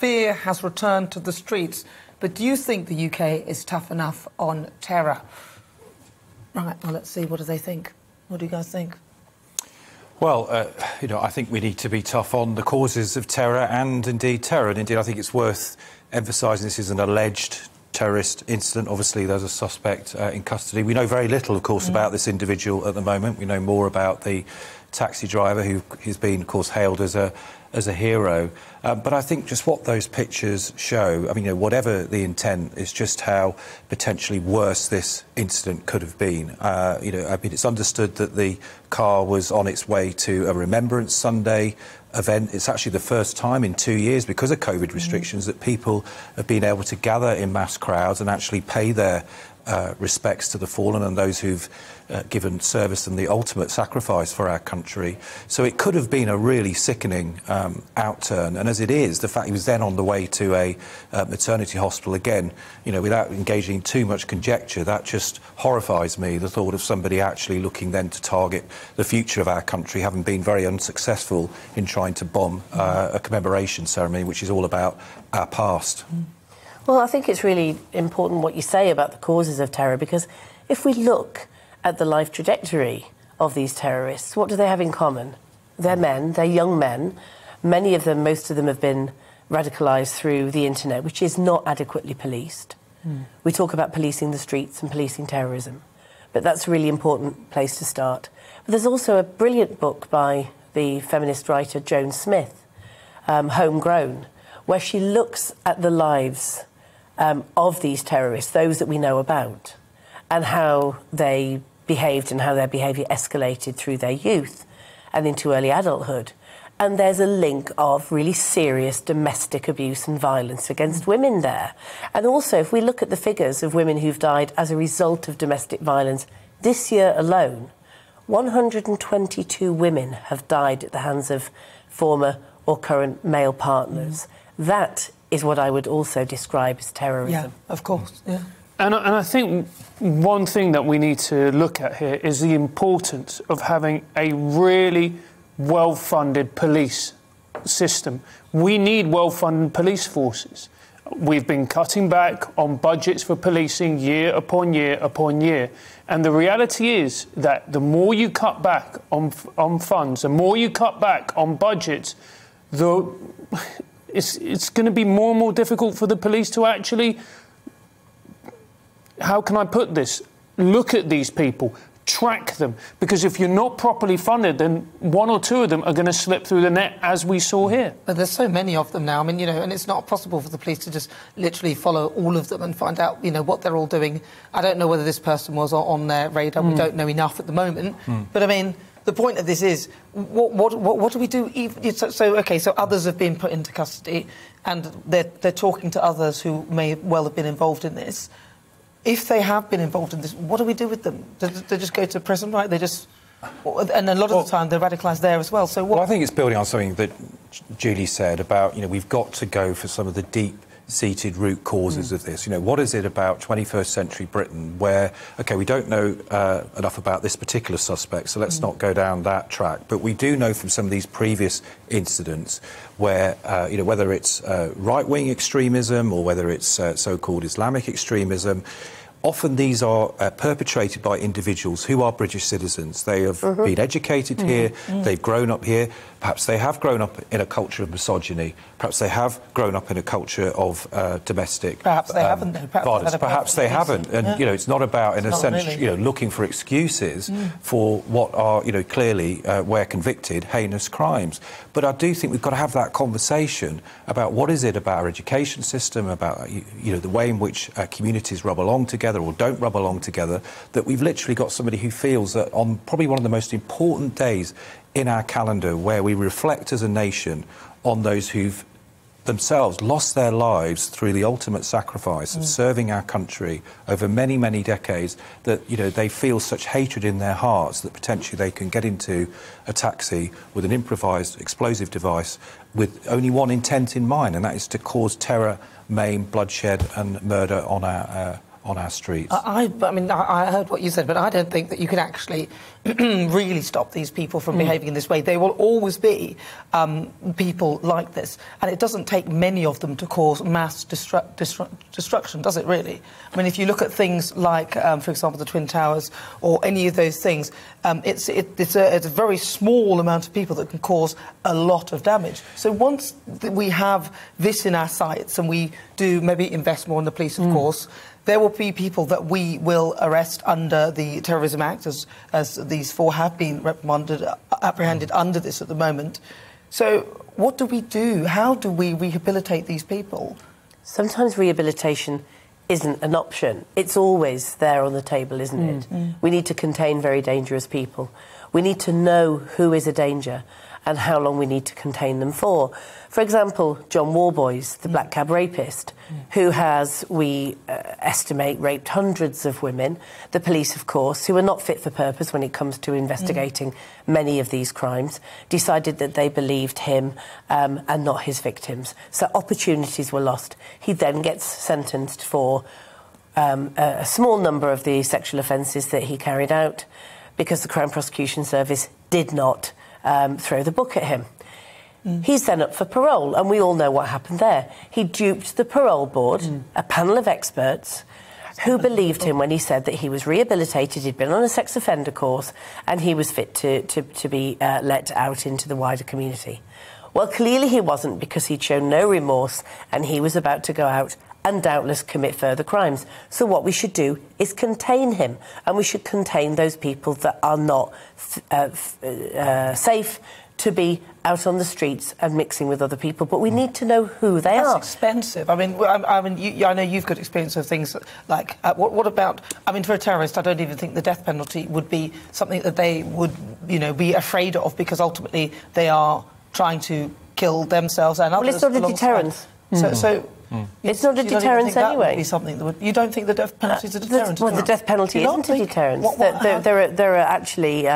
fear has returned to the streets. But do you think the UK is tough enough on terror? Right, well, let's see. What do they think? What do you guys think? Well, I think we need to be tough on the causes of terror and, indeed, terror. And, indeed, I think it's worth emphasising this is an alleged terrorist incident. Obviously, there's a suspect in custody. We know very little, of course, about this individual at the moment. We know more about the taxi driver, who has been, of course, hailed as a hero. But I think just what those pictures show, I mean, whatever the intent, is just how potentially worse this incident could have been. I mean, it's understood that the car was on its way to a Remembrance Sunday event. It's actually the first time in 2 years, because of COVID restrictions, that people have been able to gather in mass crowds and actually pay their respects to the fallen and those who've given service and the ultimate sacrifice for our country. So it could have been a really sickening outturn. And as it is, the fact he was then on the way to a maternity hospital, again, without engaging in too much conjecture, that just horrifies me, the thought of somebody actually looking then to target the future of our country, having been very unsuccessful in trying to bomb a commemoration ceremony, which is all about our past. Well, I think it's really important what you say about the causes of terror, because if we look at the life trajectory of these terrorists, what do they have in common? They're men, they're young men. Many of them, most of them, have been radicalised through the internet, which is not adequately policed. We talk about policing the streets and policing terrorism, but that's a really important place to start. But there's also a brilliant book by the feminist writer Joan Smith, Homegrown, where she looks at the lives of these terrorists, those that we know about, and how they behaved and how their behaviour escalated through their youth and into early adulthood. And there's a link of really serious domestic abuse and violence against women there. And also, if we look at the figures of women who've died as a result of domestic violence, this year alone, 122 women have died at the hands of former or current male partners. That is what I would also describe as terrorism. Yeah, of course, yeah. And I think one thing that we need to look at here is the importance of having a really well-funded police system. We need well-funded police forces. We've been cutting back on budgets for policing year upon year upon year. And the reality is that the more you cut back on funds, the more you cut back on budgets, it's going to be more and more difficult for the police to actually, how can I put this, look at these people, track them. Because if you're not properly funded, then one or two of them are going to slip through the net, as we saw here. But there's so many of them now. I mean, and it's not possible for the police to just literally follow all of them and find out, what they're all doing. I don't know whether this person was on their radar. We don't know enough at the moment. But, I mean, the point of this is, what do we do? So others have been put into custody and they're talking to others who may well have been involved in this. If they have been involved in this, what do we do with them? Do they just go to prison, right? And a lot of the time they're radicalised there as well. So what? Well, I think it's building on something that Julie said about, we've got to go for some of the deep-seated root causes of this. What is it about 21st century Britain where, OK, we don't know enough about this particular suspect, so let's not go down that track. But we do know from some of these previous incidents where, whether it's right-wing extremism or whether it's so-called Islamic extremism, often these are perpetrated by individuals who are British citizens. They have been educated here, they've grown up here, perhaps they have grown up in a culture of misogyny, perhaps they have grown up in a culture of domestic Perhaps they haven't, though. Perhaps they haven't. And, it's not about, in a sense, really. Looking for excuses for what are, clearly, where convicted, heinous crimes. But I do think we've got to have that conversation about what is it about our education system, about, the way in which communities rub along together or don't rub along together, that we've literally got somebody who feels that on probably one of the most important days in our calendar, where we reflect as a nation on those who've themselves lost their lives through the ultimate sacrifice of serving our country over many, many decades, that, they feel such hatred in their hearts that potentially they can get into a taxi with an improvised explosive device with only one intent in mind, and that is to cause terror, maim, bloodshed and murder on on our streets. I mean, I heard what you said, but I don't think that you can actually really stop these people from behaving in this way. There will always be people like this, and it doesn't take many of them to cause mass destruction, does it really? I mean, if you look at things like, for example, the Twin Towers or any of those things, it's a very small amount of people that can cause a lot of damage. So once we have this in our sights and we do maybe invest more in the police, of course, there will be people that we will arrest under the Terrorism Act, as these 4 have been apprehended under this at the moment. So what do we do? How do we rehabilitate these people? Sometimes rehabilitation isn't an option. It's always there on the table, isn't it? We need to contain very dangerous people. We need to know who is a danger and how long we need to contain them for. For example, John Warboys, the black cab rapist, who has, we estimate, raped hundreds of women. The police, of course, who are not fit for purpose when it comes to investigating many of these crimes, decided that they believed him and not his victims. So opportunities were lost. He then gets sentenced for a small number of the sexual offences that he carried out because the Crown Prosecution Service did not throw the book at him. He's then up for parole, and we all know what happened there. He duped the parole board, a panel of experts, who believed him when he said that he was rehabilitated, he'd been on a sex offender course, and he was fit to be let out into the wider community. Well, clearly he wasn't, because he'd shown no remorse, and he was about to go out and doubtless commit further crimes. So what we should do is contain him, and we should contain those people that are not safe to be out on the streets and mixing with other people. But we need to know who they are. That's expensive. I mean, I know you've got experience of things like... what about... I mean, for a terrorist, I don't even think the death penalty would be something that they would, be afraid of, because ultimately they are trying to kill themselves and others. Well, it's not a deterrence. It's not a deterrence anyway. You don't think the death penalty is a deterrent? Well, the death penalty isn't a deterrence. There are actually...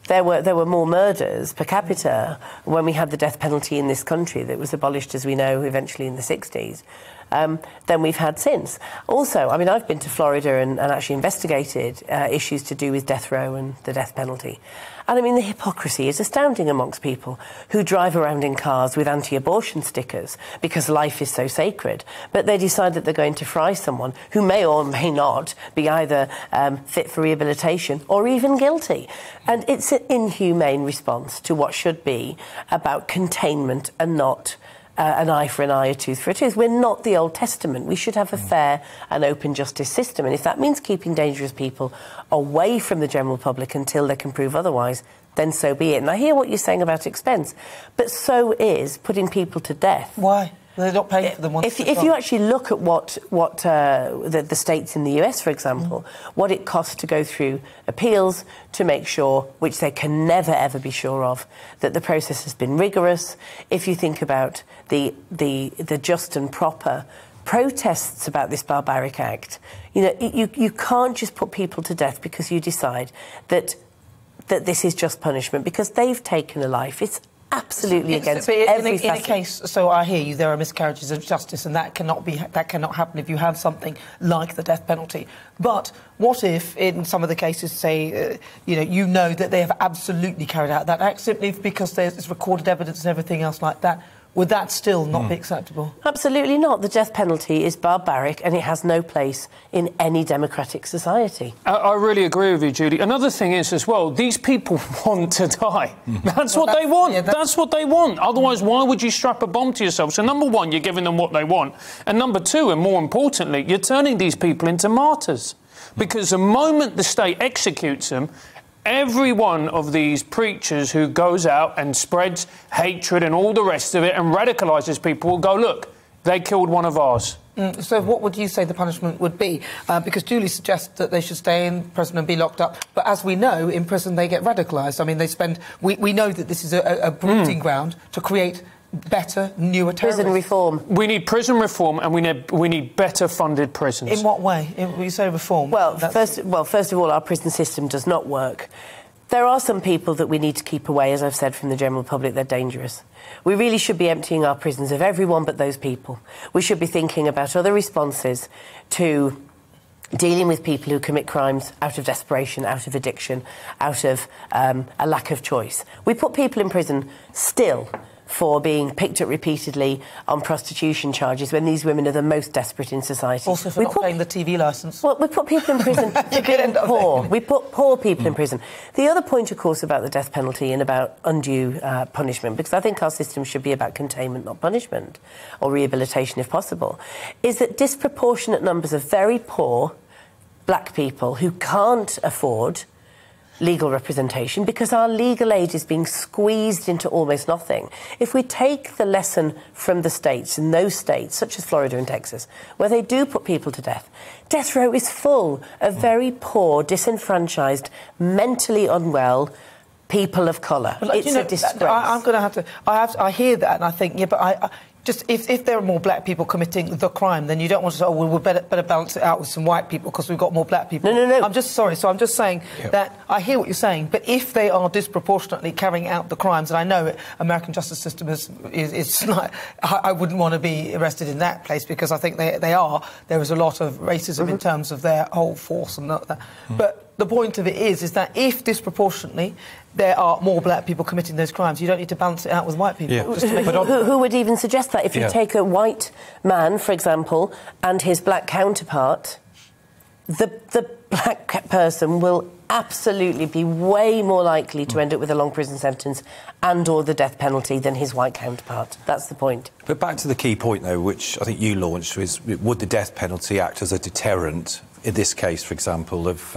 There were more murders per capita when we had the death penalty in this country, that was abolished, as we know, eventually in the 60s, than we've had since. Also, I mean, I've been to Florida and actually investigated issues to do with death row and the death penalty. And I mean, the hypocrisy is astounding amongst people who drive around in cars with anti-abortion stickers because life is so sacred, but they decide that they're going to fry someone who may or may not be either fit for rehabilitation or even guilty. And it's an inhumane response to what should be about containment and not an eye for an eye, a tooth for a tooth. We're not the Old Testament. We should have a fair and open justice system. And if that means keeping dangerous people away from the general public until they can prove otherwise, then so be it. And I hear what you're saying about expense, but so is putting people to death. Why? They're not paying for them once. If you actually look at what the states in the US, for example, what it costs to go through appeals to make sure, which they can never ever be sure of, that the process has been rigorous. If you think about the just and proper protests about this barbaric act, you can't just put people to death because you decide that this is just punishment, because they've taken a life. It's absolutely against every in a case, so I hear you, there are miscarriages of justice, and that cannot happen if you have something like the death penalty. But what if, in some of the cases, say, you know that they have absolutely carried out that act simply because there's recorded evidence and everything else like that? Would that still not be acceptable? Absolutely not. The death penalty is barbaric, and it has no place in any democratic society. I really agree with you, Judy. Another thing is, as well, these people want to die. That's what they want. Yeah, that's what they want. Otherwise, why would you strap a bomb to yourself? So, number one, you're giving them what they want. And number two, and more importantly, you're turning these people into martyrs. Because the moment the state executes them, every one of these preachers who goes out and spreads hatred and all the rest of it and radicalises people will go, look, they killed one of ours. So what would you say the punishment would be? Because Julie suggests that they should stay in prison and be locked up. But as we know, in prison they get radicalised. I mean, we know that this is a breeding ground to create better, newer terrorists. Prison reform. We need prison reform, and we need better funded prisons. In what way? When you say reform? Well, first of all, our prison system does not work. There are some people that we need to keep away, as I've said, from the general public. They're dangerous. We really should be emptying our prisons of everyone but those people. We should be thinking about other responses to dealing with people who commit crimes out of desperation, out of addiction, out of a lack of choice. We put people in prison still for being picked up repeatedly on prostitution charges when these women are the most desperate in society. Also for not paying the TV licence. Well, we put people in prison for being poor. We put poor people in prison. The other point, of course, about the death penalty and about undue punishment, because I think our system should be about containment, not punishment, or rehabilitation if possible, is that disproportionate numbers of very poor black people who can't afford legal representation because our legal aid is being squeezed into almost nothing. If we take the lesson from the states, in those states, such as Florida and Texas, where they do put people to death, death row is full of very poor, disenfranchised, mentally unwell people of colour. Well, it's a disgrace. I'm going to have to... I hear that and I think, yeah, but just if there are more black people committing the crime, then you don't want to say, oh, well, we'll better balance it out with some white people because we've got more black people. No. I'm just sorry. So I'm just saying that I hear what you're saying, but if they are disproportionately carrying out the crimes, and I know American justice system is not, I wouldn't want to be arrested in that place because I think they are. There is a lot of racism in terms of their whole force and that. But the point of it is that if disproportionately there are more black people committing those crimes, you don't need to balance it out with white people. Yeah. Just to make who would even suggest that? If you take a white man, for example, and his black counterpart, the black person will absolutely be way more likely to end up with a long prison sentence and or the death penalty than his white counterpart. That's the point. But back to the key point, though, which I think you launched, was would the death penalty act as a deterrent, in this case, for example, of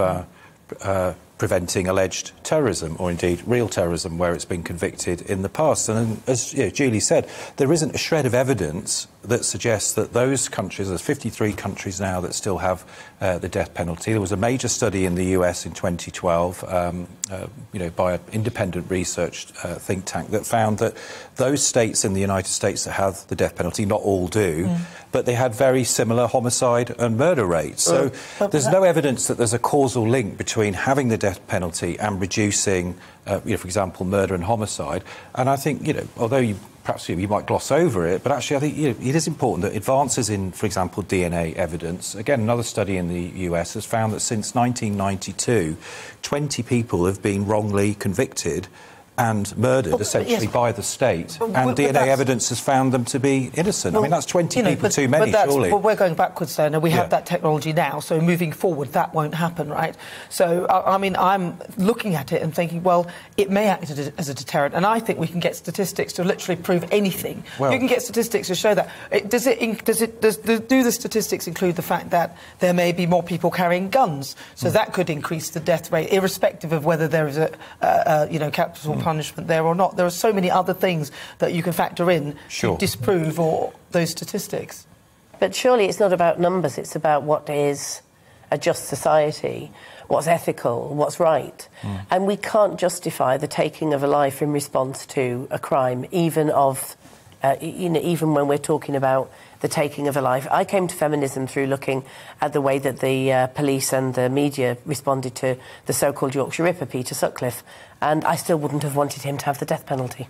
preventing alleged terrorism, or indeed real terrorism, where it's been convicted in the past. And as Julie said, there isn't a shred of evidence that suggests that those countries, there's 53 countries now that still have the death penalty. There was a major study in the US in 2012, by an independent research think tank that found that those states in the United States that have the death penalty, not all do, but they had very similar homicide and murder rates. So there's no evidence that there's a causal link between having the death penalty and reducing, for example, murder and homicide. And I think, although perhaps you might gloss over it, but actually I think it is important that advances in, for example, DNA evidence. Again, another study in the US has found that since 1992, 20 people have been wrongly convicted and murdered, essentially, by the state. And DNA evidence has found them to be innocent. I mean, that's 20 people too many, surely. But we're going backwards there. Now, we have that technology now, so moving forward, that won't happen, right? So, I mean, I'm looking at it and thinking, well, it may act as a deterrent, and I think we can get statistics to literally prove anything. Well, you can get statistics to show that. Do the statistics include the fact that there may be more people carrying guns? So that could increase the death rate, irrespective of whether there is a capital punishment there or not. There are so many other things that you can factor in to disprove those statistics. But surely it's not about numbers, it's about what is a just society, what's ethical, what's right. And we can't justify the taking of a life in response to a crime, even when we're talking about the taking of a life. I came to feminism through looking at the way that the police and the media responded to the so-called Yorkshire Ripper, Peter Sutcliffe, and I still wouldn't have wanted him to have the death penalty.